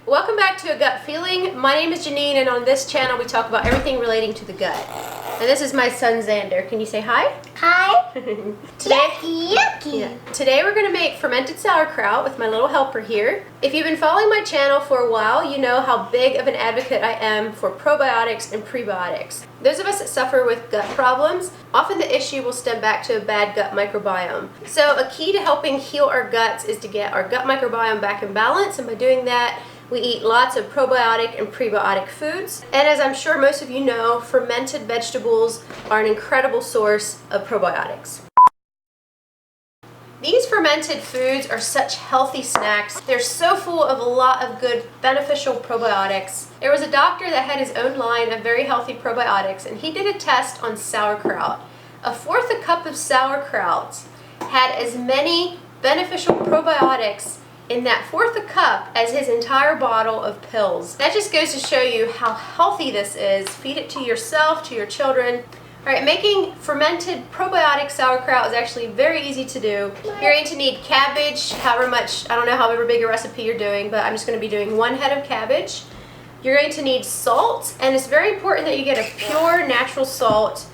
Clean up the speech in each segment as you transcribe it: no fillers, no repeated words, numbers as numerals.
Welcome back to A Gut Feeling. My name is Janine, and on this channel we talk about everything relating to the gut. And this is my son Xander. Can you say hi? Hi. Today, Yucky. Today we're going to make fermented sauerkraut with my little helper here. If you've been following my channel for a while, you know how big of an advocate I am for probiotics and prebiotics. Those of us that suffer with gut problems, often the issue will stem back to a bad gut microbiome. So a key to helping heal our guts is to get our gut microbiome back in balance, and by doing that, we eat lots of probiotic and prebiotic foods. And as I'm sure most of you know, fermented vegetables are an incredible source of probiotics. These fermented foods are such healthy snacks. They're so full of a lot of good beneficial probiotics. There was a doctor that had his own line of very healthy probiotics, and he did a test on sauerkraut. A fourth a cup of sauerkraut had as many beneficial probiotics in that fourth a cup as his entire bottle of pills. That just goes to show you how healthy this is. Feed it to yourself, to your children. Alright, making fermented probiotic sauerkraut is actually very easy to do. You're going to need cabbage, however big a recipe you're doing, but I'm just going to be doing 1 head of cabbage. You're going to need salt, and it's very important that you get a pure natural salt.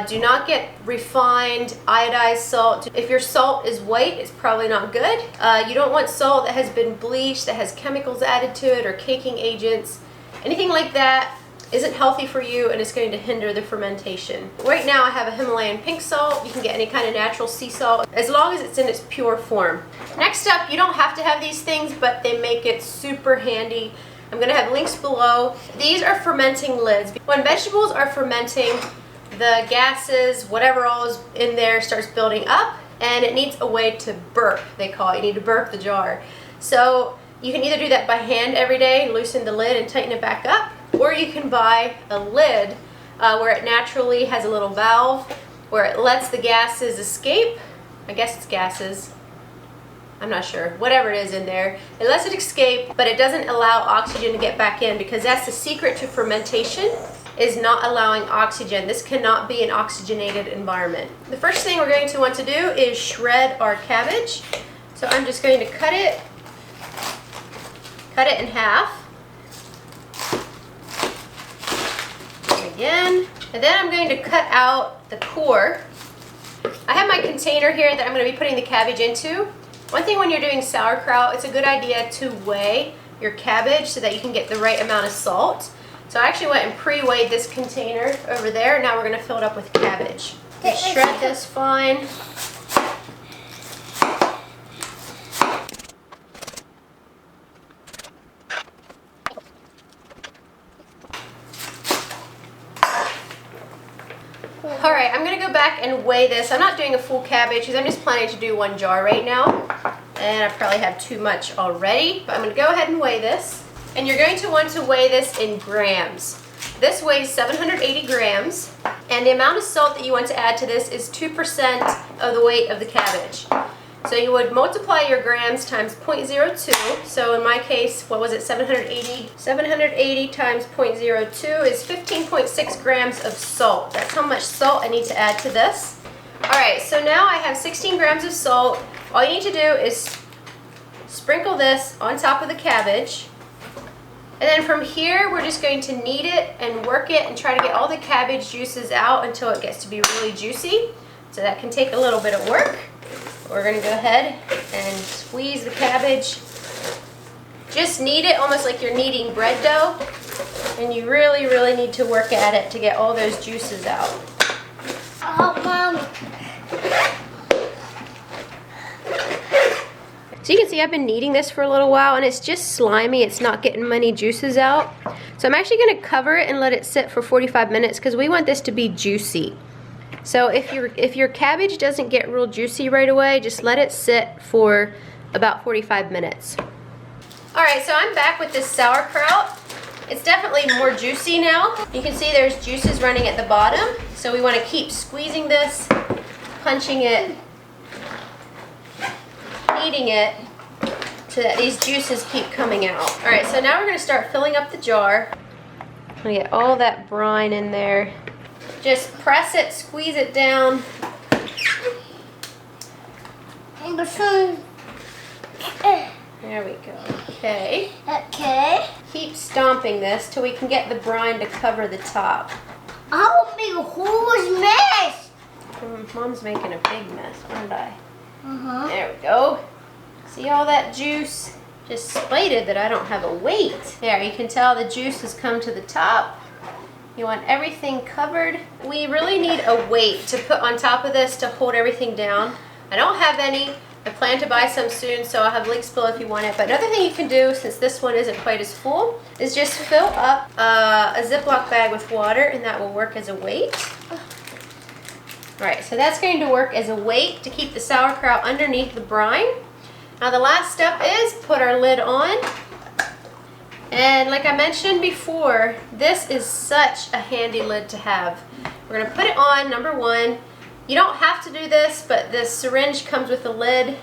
Do not get refined, iodized salt. If your salt is white, it's probably not good. You don't want salt that has been bleached, that has chemicals added to it, or caking agents. Anything like that isn't healthy for you, and it's going to hinder the fermentation. Right now I have a Himalayan pink salt. You can get any kind of natural sea salt, as long as it's in its pure form. Next up, you don't have to have these things, but they make it super handy. I'm going to have links below. These are fermenting lids. When vegetables are fermenting, the gases, whatever all is in there, starts building up, and it needs a way to burp, they call it. You need to burp the jar. So you can either do that by hand every day, loosen the lid and tighten it back up, or you can buy a lid where it naturally has a little valve where it lets the gases escape. I guess it's gases. I'm not sure. Whatever it is in there. It lets it escape, but it doesn't allow oxygen to get back in, because that's the secret to fermentation, is not allowing oxygen. This cannot be an oxygenated environment. The first thing we're going to want to do is shred our cabbage. So I'm just going to cut it in half. Again. And then I'm going to cut out the core. I have my container here that I'm going to be putting the cabbage into. One thing when you're doing sauerkraut, it's a good idea to weigh your cabbage so that you can get the right amount of salt. So I actually went and pre-weighed this container over there. Now we're going to fill it up with cabbage. Just shred this fine. Alright, I'm going to go back and weigh this. I'm not doing a full cabbage because I'm just planning to do 1 jar right now. And I probably have too much already. But I'm going to go ahead and weigh this. And you're going to want to weigh this in grams. This weighs 780 grams, and the amount of salt that you want to add to this is 2% of the weight of the cabbage. So you would multiply your grams times 0.02. So in my case, what was it, 780? 780 times 0.02 is 15.6 grams of salt. That's how much salt I need to add to this. Alright, so now I have 16 grams of salt. All you need to do is sprinkle this on top of the cabbage. And then from here, we're just going to knead it and work it and try to get all the cabbage juices out until it gets to be really juicy. So that can take a little bit of work. We're going to go ahead and squeeze the cabbage. Just knead it almost like you're kneading bread dough. And you really, really need to work at it to get all those juices out. Oh, Mom. So you can see I've been kneading this for a little while, and it's just slimy. It's not getting many juices out. So I'm actually going to cover it and let it sit for 45 minutes because we want this to be juicy. So if your cabbage doesn't get real juicy right away, just let it sit for about 45 minutes. Alright, so I'm back with this sauerkraut. It's definitely more juicy now. You can see there's juices running at the bottom. So we want to keep squeezing this, punching it, kneading it so that these juices keep coming out. Alright, so now we're going to start filling up the jar. I'm going to get all that brine in there. Just press it, squeeze it down. There we go. Okay. Okay. Keep stomping this till we can get the brine to cover the top. I'll make a whole mess. Mom's making a big mess, aren't I? Uh-huh. There we go. See all that juice? Just slated that I don't have a weight. There, you can tell the juice has come to the top. You want everything covered. We really need a weight to put on top of this to hold everything down. I don't have any. I plan to buy some soon, so I'll have links below if you want it. But another thing you can do, since this one isn't quite as full, is just fill up a Ziploc bag with water, and that will work as a weight. All right, so that's going to work as a weight to keep the sauerkraut underneath the brine. Now the last step is put our lid on. And like I mentioned before, this is such a handy lid to have. We're gonna put it on, number one. You don't have to do this, but this syringe comes with a lid.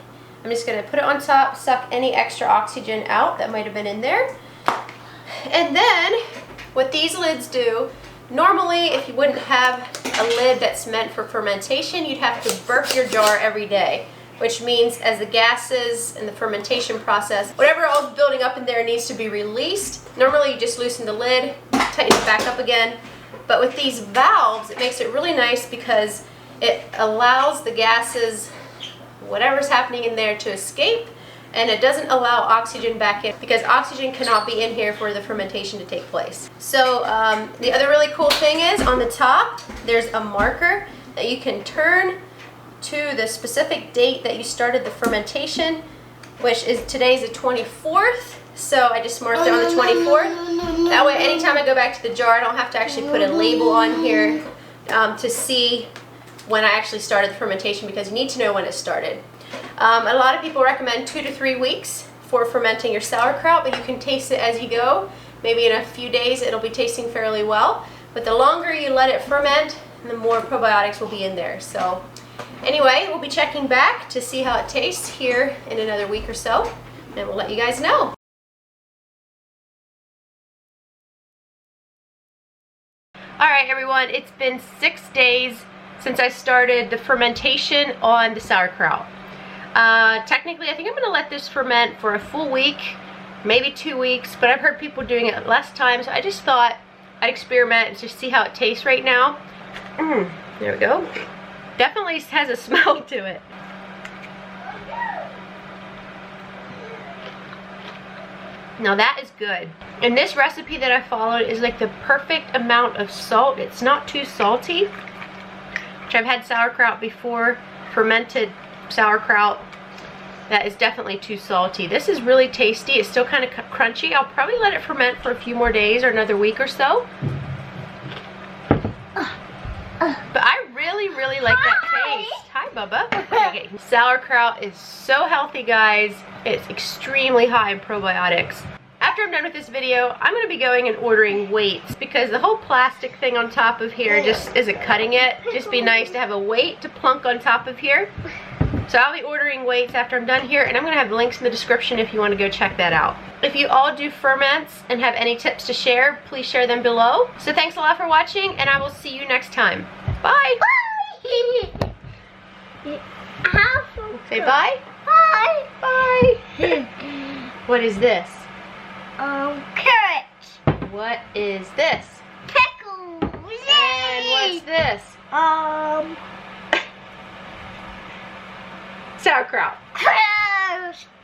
I'm just gonna put it on top, suck any extra oxygen out that might have been in there. And then, what these lids do, normally if you wouldn't have a lid that's meant for fermentation, you'd have to burp your jar every day. Which means as the gases and the fermentation process, whatever else is building up in there needs to be released. Normally you just loosen the lid, tighten it back up again. But with these valves, it makes it really nice because it allows the gases, whatever's happening in there, to escape, and it doesn't allow oxygen back in because oxygen cannot be in here for the fermentation to take place. So the other really cool thing is on the top, there's a marker that you can turn to the specific date that you started the fermentation, which is today's the 24th. So I just marked it on the 24th. That way anytime I go back to the jar, I don't have to actually put a label on here to see when I actually started the fermentation, because you need to know when it started. A lot of people recommend 2 to 3 weeks for fermenting your sauerkraut, but you can taste it as you go. Maybe in a few days it'll be tasting fairly well, but the longer you let it ferment, the more probiotics will be in there. So anyway, we'll be checking back to see how it tastes here in another week or so, and we'll let you guys know. Alright everyone, it's been 6 days since I started the fermentation on the sauerkraut. Technically, I think I'm going to let this ferment for a full week, maybe 2 weeks, but I've heard people doing it less time, so I just thought I'd experiment and just see how it tastes right now. There we go. Definitely has a smell to it. Now that is good. And this recipe that I followed is like the perfect amount of salt. It's not too salty, which I've had sauerkraut before, fermented sauerkraut, that is definitely too salty. This is really tasty. It's still kind of crunchy. I'll probably let it ferment for a few more days or another week or so. But I really like that taste. Hi, Bubba. Okay. Sauerkraut is so healthy, guys. It's extremely high in probiotics. After I'm done with this video, I'm going to be going and ordering weights because the whole plastic thing on top of here just isn't cutting it. Just be nice to have a weight to plunk on top of here. So I'll be ordering weights after I'm done here, and I'm going to have links in the description if you want to go check that out. If you all do ferments and have any tips to share, please share them below. So thanks a lot for watching, and I will see you next time. Bye! Say bye. Bye. Bye. What is this? Carrots. What is this? Pickles. And what's this? Sauerkraut.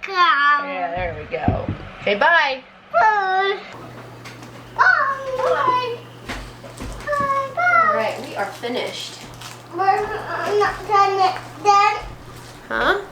Yeah, there we go. Okay, bye. Bye. Bye. All right, we are finished. But I'm not done it then. Huh?